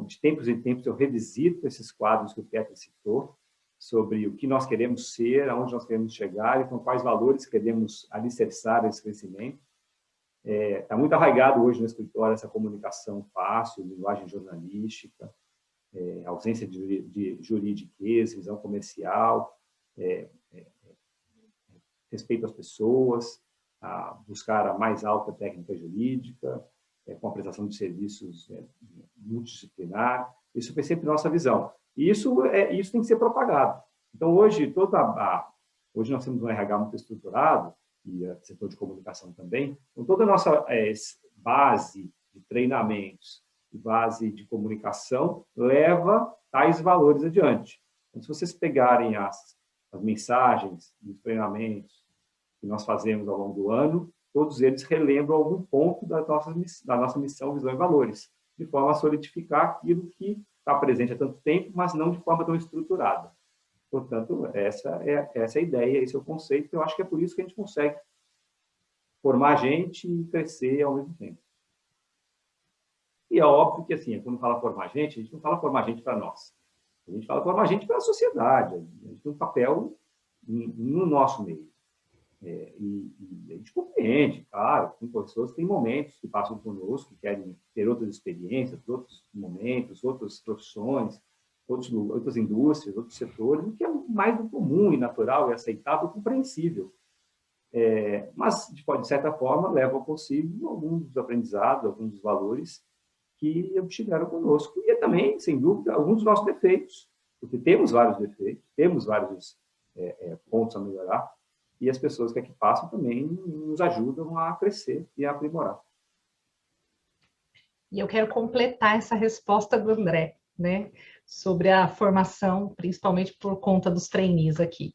De tempos em tempos, eu revisito esses quadros que o Peter citou, sobre o que nós queremos ser, aonde nós queremos chegar e com quais valores queremos alicerçar esse crescimento. Está muito arraigado hoje no escritório essa comunicação fácil, linguagem jornalística, ausência de juridiquês, visão comercial, respeito às pessoas, a buscar a mais alta técnica jurídica, com a prestação de serviços multidisciplinar. Isso foi sempre nossa visão. E isso tem que ser propagado. Então, hoje nós temos um RH muito estruturado, e o setor de comunicação também, com toda a nossa base de treinamentos e base de comunicação leva tais valores adiante. Então, se vocês pegarem as mensagens dos treinamentos que nós fazemos ao longo do ano, todos eles relembram algum ponto da nossa missão, visão e valores, de forma a solidificar aquilo que está presente há tanto tempo, mas não de forma tão estruturada. Portanto, essa é a ideia, esse é o conceito, eu acho que é por isso que a gente consegue formar gente e crescer ao mesmo tempo. E é óbvio que, assim, quando fala formar gente, a gente não fala formar gente para nós. A gente fala formar gente para a sociedade. A gente tem um papel no nosso meio. E a gente compreende, claro, tem pessoas que têm momentos que passam conosco, que querem ter outras experiências, outros momentos, outras profissões, outras indústrias, outros setores, o que é mais do comum e natural e aceitável e compreensível. Mas, de certa forma, levam consigo alguns dos aprendizados, alguns dos valores que estiveram conosco. E também, sem dúvida, alguns dos nossos defeitos, porque temos vários defeitos, temos vários pontos a melhorar, e as pessoas que aqui passam também nos ajudam a crescer e a aprimorar. E eu quero completar essa resposta do André, né, sobre a formação, principalmente por conta dos trainees aqui.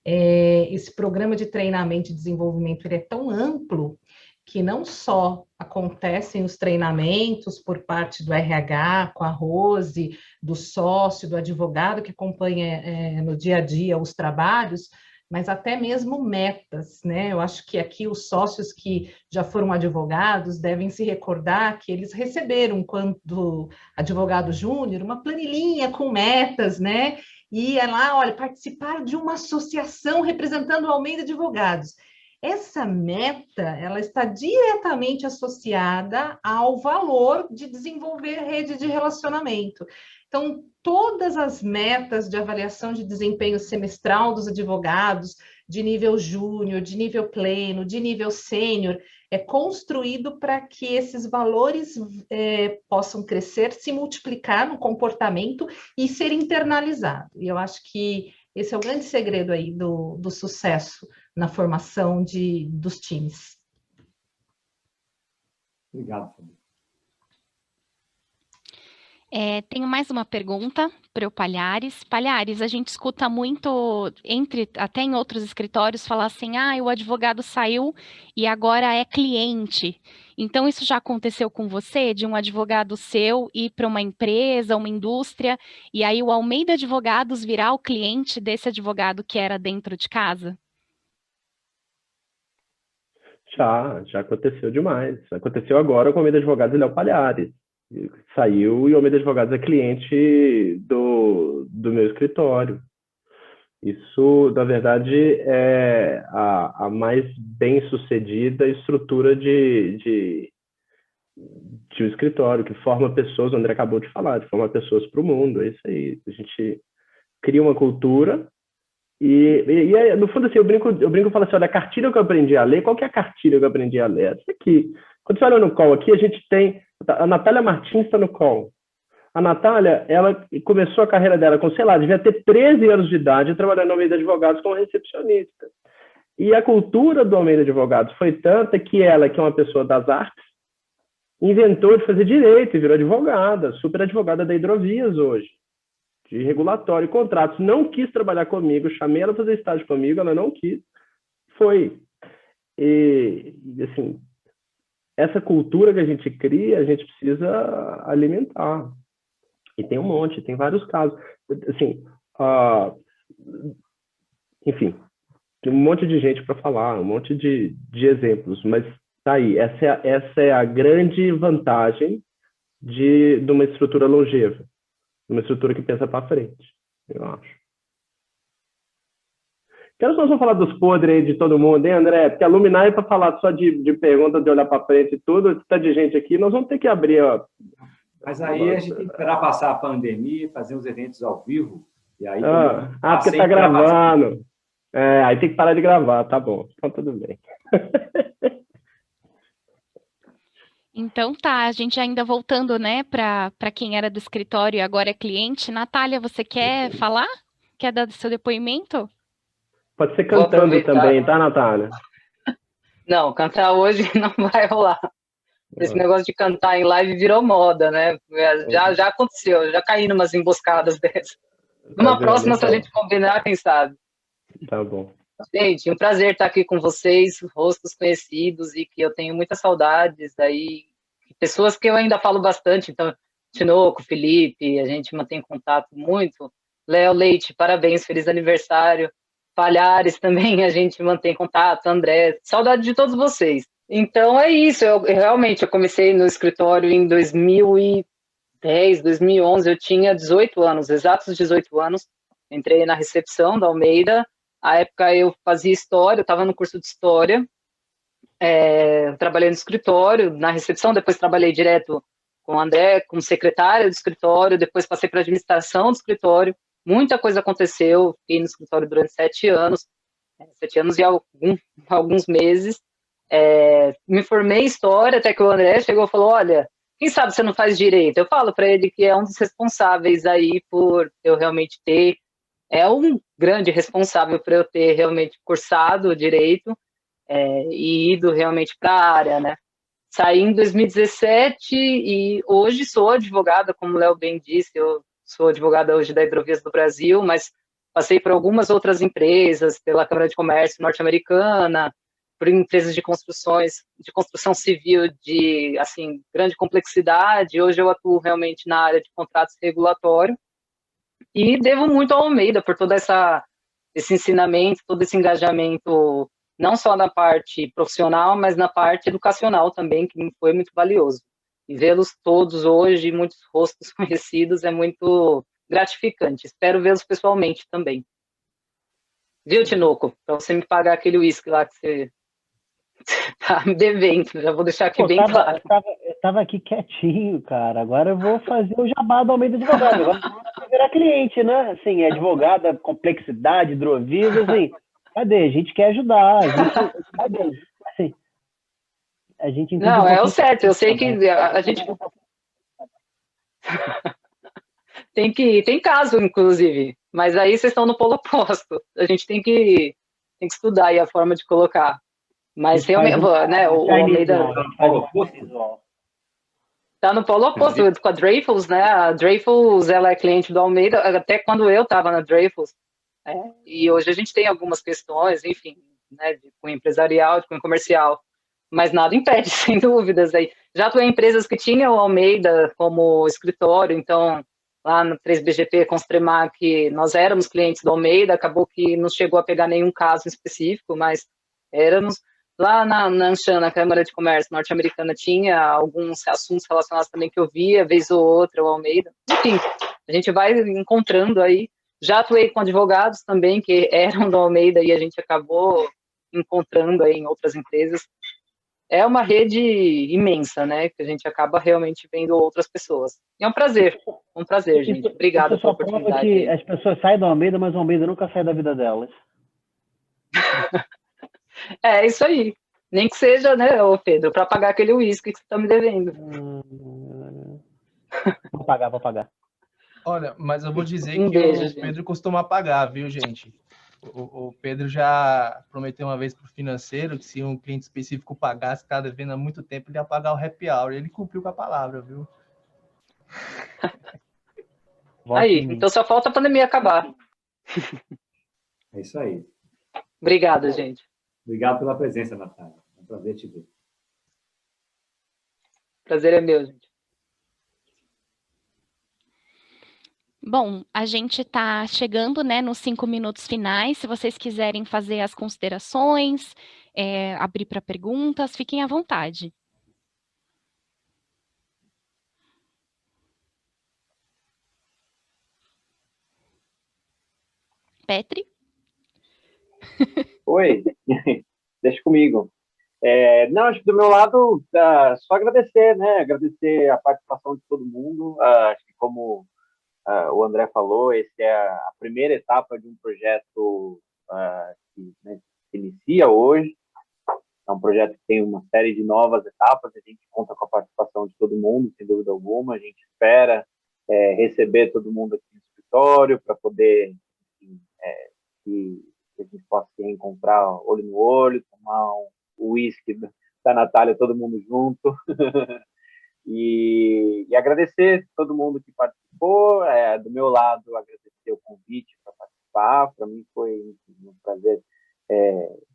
Esse programa de treinamento e desenvolvimento ele é tão amplo que não só acontecem os treinamentos por parte do RH, com a Rose, do sócio, do advogado que acompanha no dia a dia os trabalhos, mas até mesmo metas, né? Eu acho que aqui os sócios que já foram advogados devem se recordar que eles receberam, quando advogado júnior, uma planilhinha com metas, né? E é lá, olha, participar de uma associação representando o Almeida Advogados. Essa meta, ela está diretamente associada ao valor de desenvolver rede de relacionamento. Então, todas as metas de avaliação de desempenho semestral dos advogados, de nível júnior, de nível pleno, de nível sênior, é construído para que esses valores possam crescer, se multiplicar no comportamento e ser internalizado. E eu acho que esse é o grande segredo aí do sucesso na formação dos times. Obrigado, Fabi. Tenho mais uma pergunta para o Palhares. Palhares, a gente escuta muito, até em outros escritórios, falar assim, o advogado saiu e agora é cliente. Então, isso já aconteceu com você, de um advogado seu ir para uma empresa, uma indústria, e aí o Almeida Advogados virar o cliente desse advogado que era dentro de casa? Já aconteceu demais. Aconteceu agora com o Almeida Advogados e Léo Palhares. saiu e o Almeida Advogados é cliente do meu escritório. Isso, na verdade, é a mais bem-sucedida estrutura de um escritório, que forma pessoas, o André acabou de falar, de formar pessoas para o mundo, é isso aí. A gente cria uma cultura e no fundo, assim, eu brinco e falo assim, olha, a cartilha que eu aprendi a ler, qual que é a cartilha que eu aprendi a ler? Essa aqui. Quando você olha no call aqui, a gente tem, a Natália Martins está no call. A Natália, ela começou a carreira dela com, sei lá, devia ter 13 anos de idade, trabalhando no Almeida Advogados como recepcionista. E a cultura do Almeida Advogados foi tanta que ela, que é uma pessoa das artes, inventou de fazer direito e virou advogada, super advogada da Hidrovias hoje, de regulatório e contratos. Não quis trabalhar comigo, chamei ela para fazer estágio comigo, ela não quis. Foi. E, assim, essa cultura que a gente cria, a gente precisa alimentar. E tem um monte, tem vários casos. Assim, enfim, tem um monte de gente para falar, um monte de exemplos, mas tá aí. Essa é a grande vantagem de uma estrutura longeva, de uma estrutura que pensa para frente, eu acho. Quero só falar dos podres aí de todo mundo, hein, André? Porque a Luminar é para falar só de pergunta, de olhar para frente e tudo, tá de gente aqui, nós vamos ter que abrir, ó. Mas aí a gente tem que esperar passar a pandemia, fazer os eventos ao vivo. E aí porque tá gravando. Aí tem que parar de gravar, tá bom. Então tudo bem. Então tá, a gente ainda voltando, né, para quem era do escritório e agora é cliente. Natália, você quer falar? Quer dar seu depoimento? Pode ser cantando também, tá, Natália? Não, cantar hoje não vai rolar. Esse negócio de cantar em live virou moda, né? Já aconteceu, já caí numas emboscadas dessas. Numa próxima, se a gente combinar, quem sabe? Tá bom. Gente, um prazer estar aqui com vocês, rostos conhecidos e que eu tenho muitas saudades aí, pessoas que eu ainda falo bastante, então, Tinoco, Felipe, a gente mantém contato muito. Léo Leite, parabéns, feliz aniversário. Palhares também, a gente mantém contato. André, saudade de todos vocês. Então é isso, eu comecei no escritório em 2010, 2011, eu tinha 18 anos, exatos 18 anos, entrei na recepção da Almeida, à época eu fazia história, eu estava no curso de história, trabalhei no escritório, na recepção, depois trabalhei direto com o André, como secretária do escritório, depois passei para a administração do escritório, muita coisa aconteceu, fiquei no escritório durante 7 anos, 7 anos e alguns meses, me formei em história, até que o André chegou e falou, olha, quem sabe você não faz direito? Eu falo para ele que é um dos responsáveis aí por eu realmente ter, é um grande responsável por eu ter realmente cursado direito e ido realmente para a área, né? Saí em 2017 e hoje sou advogada, como o Léo bem disse, eu sou advogada hoje da Hidrovias do Brasil, mas passei por algumas outras empresas, pela Câmara de Comércio norte-americana, por empresas de construção civil de, assim, grande complexidade. Hoje eu atuo realmente na área de contratos regulatórios e devo muito ao Almeida por todo esse ensinamento, todo esse engajamento, não só na parte profissional, mas na parte educacional também, que foi muito valioso. E vê-los todos hoje, muitos rostos conhecidos, é muito gratificante. Espero vê-los pessoalmente também. Viu, Tinoco? Para você me pagar aquele uísque lá que você tá me devendo, já vou deixar aqui bem claro. Eu tava aqui quietinho, cara. Agora eu vou fazer o jabá do Almeida Advogado. Agora eu vou virar cliente, né? Assim, advogada, complexidade, Hidrovias, assim. Cadê? A gente quer ajudar. Cadê? Assim, a gente não, é o certo. Eu sei que a gente tem caso, inclusive. Mas aí vocês estão no polo oposto. A gente tem que estudar aí a forma de colocar. Mas realmente, né, o Almeida está no polo oposto com a Dreyfus, né? A Dreyfus, ela é cliente do Almeida, até quando eu estava na Dreyfus. E hoje a gente tem algumas questões, enfim, né, de cunho empresarial, de cunho comercial, mas nada impede, sem dúvidas. Aí. Já atuei em empresas que tinham o Almeida como escritório, então, lá no 3BGP, Constremac, nós éramos clientes do Almeida, acabou que não chegou a pegar nenhum caso específico, mas éramos. Lá na Anshan, na Câmara de Comércio norte-americana, tinha alguns assuntos relacionados também que eu via, vez ou outra, o Almeida. Enfim, a gente vai encontrando aí. Já atuei com advogados também, que eram do Almeida, e a gente acabou encontrando aí em outras empresas. É uma rede imensa, né? Que a gente acaba realmente vendo outras pessoas. E é um prazer, gente. Obrigada Isso só pela prova oportunidade. que as pessoas saem do Almeida, mas o Almeida nunca sai da vida delas. É isso aí. Nem que seja, né, ô Pedro, para pagar aquele uísque que você está me devendo. Vou pagar, vou pagar. Olha, mas eu vou dizer Um que beijo, o gente. Pedro costuma pagar, viu, gente? O Pedro já prometeu uma vez para o financeiro que se um cliente específico pagasse, que está devendo há muito tempo, ele ia pagar o happy hour. Ele cumpriu com a palavra, viu? Aí, então só falta a pandemia acabar. É isso aí. Obrigado, gente. Obrigado pela presença, Natália. É um prazer te ver. Prazer é meu, gente. Bom, a gente está chegando, né, nos 5 minutos finais. Se vocês quiserem fazer as considerações, abrir para perguntas, fiquem à vontade. Petri? Oi, deixa comigo. Não, acho que do meu lado, só agradecer, né? Agradecer a participação de todo mundo. Acho que como o André falou, esse é a primeira etapa de um projeto que, né, se inicia hoje. É um projeto que tem uma série de novas etapas. A gente conta com a participação de todo mundo, sem dúvida alguma. A gente espera receber todo mundo aqui no escritório para poder, enfim, que a gente possa se encontrar olho no olho, tomar um uísque da Natália, todo mundo junto. E agradecer todo mundo que participou. Do meu lado, agradecer o convite para participar. Para mim foi um prazer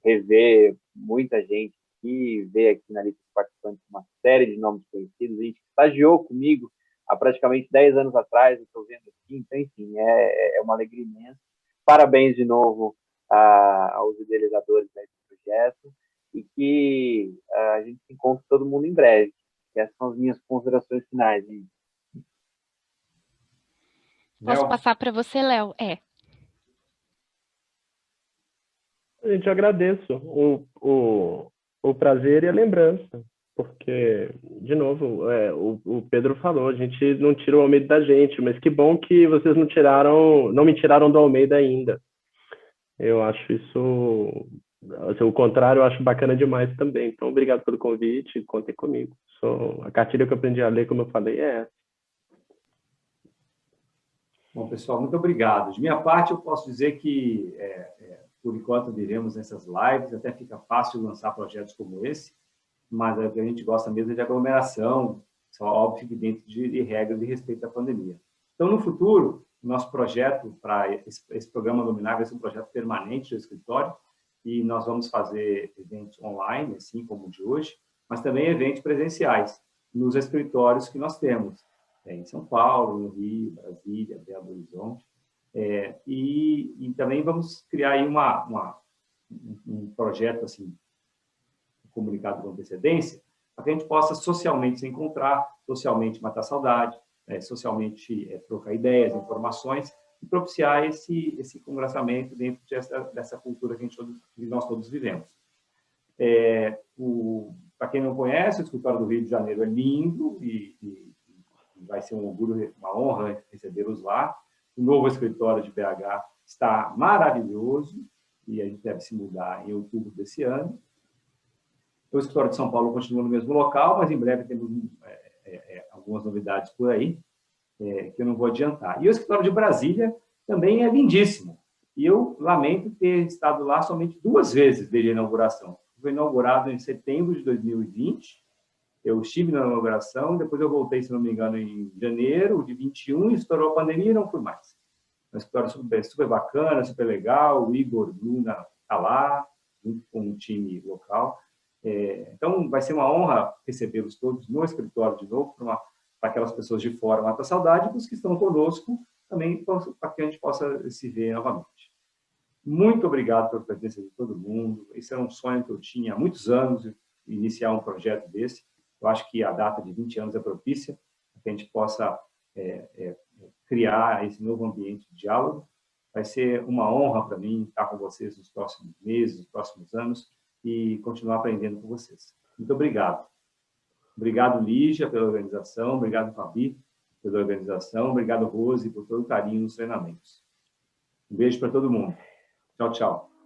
rever muita gente aqui, ver aqui na lista de participantes uma série de nomes conhecidos. A gente estagiou comigo há praticamente 10 anos atrás, eu estou vendo aqui. Então, enfim, é uma alegria imensa. Parabéns de novo aos idealizadores desse projeto e que a gente se encontre todo mundo em breve. Essas são as minhas considerações finais. Hein? Posso passar para você, Léo? Gente, eu agradeço o prazer e a lembrança, porque, de novo, o Pedro falou, a gente não tira o Almeida da gente, mas que bom que vocês não me tiraram do Almeida ainda. Eu acho isso, assim, o contrário, eu acho bacana demais também. Então, obrigado pelo convite, contem comigo. A cartilha que eu aprendi a ler, como eu falei, é essa. Bom, pessoal, muito obrigado. De minha parte, eu posso dizer que, por enquanto, viremos nessas lives, até fica fácil lançar projetos como esse, mas o que a gente gosta mesmo é de aglomeração, só óbvio que dentro de regras de respeito à pandemia. Então, no futuro, o nosso projeto para esse programa Dominar vai ser um projeto permanente do escritório, e nós vamos fazer eventos online, assim como o de hoje, mas também eventos presenciais nos escritórios que nós temos, em São Paulo, no Rio, Brasília, Belo Horizonte. E também vamos criar aí um projeto assim, comunicado com antecedência, para que a gente possa socialmente se encontrar, socialmente matar saudade, socialmente trocar ideias, informações, e propiciar esse congraçamento dentro dessa cultura que nós todos vivemos. Para quem não conhece, o escritório do Rio de Janeiro é lindo e vai ser um orgulho, uma honra recebê-los lá. O novo escritório de BH está maravilhoso e a gente deve se mudar em outubro desse ano. O escritório de São Paulo continua no mesmo local, mas em breve temos algumas novidades por aí, que eu não vou adiantar. E o escritório de Brasília também é lindíssimo. E eu lamento ter estado lá somente 2 vezes desde a inauguração. Foi inaugurado em setembro de 2020. Eu estive na inauguração, depois eu voltei, se não me engano, em janeiro de 21, estourou a pandemia e não fui mais. É um escritório super bacana, super legal. O Igor Bruna está lá, junto com um time local. Então, vai ser uma honra recebê-los todos no escritório de novo, para aquelas pessoas de fora matar saudade, e para os que estão conosco também, para que a gente possa se ver novamente. Muito obrigado pela presença de todo mundo. Esse era um sonho que eu tinha há muitos anos, iniciar um projeto desse. Eu acho que a data de 20 anos é propícia para que a gente possa criar esse novo ambiente de diálogo. Vai ser uma honra para mim estar com vocês nos próximos meses, nos próximos anos, e continuar aprendendo com vocês. Muito obrigado. Obrigado, Lígia, pela organização. Obrigado, Fabi, pela organização. Obrigado, Rose, por todo o carinho nos treinamentos. Um beijo para todo mundo. Tchau, tchau.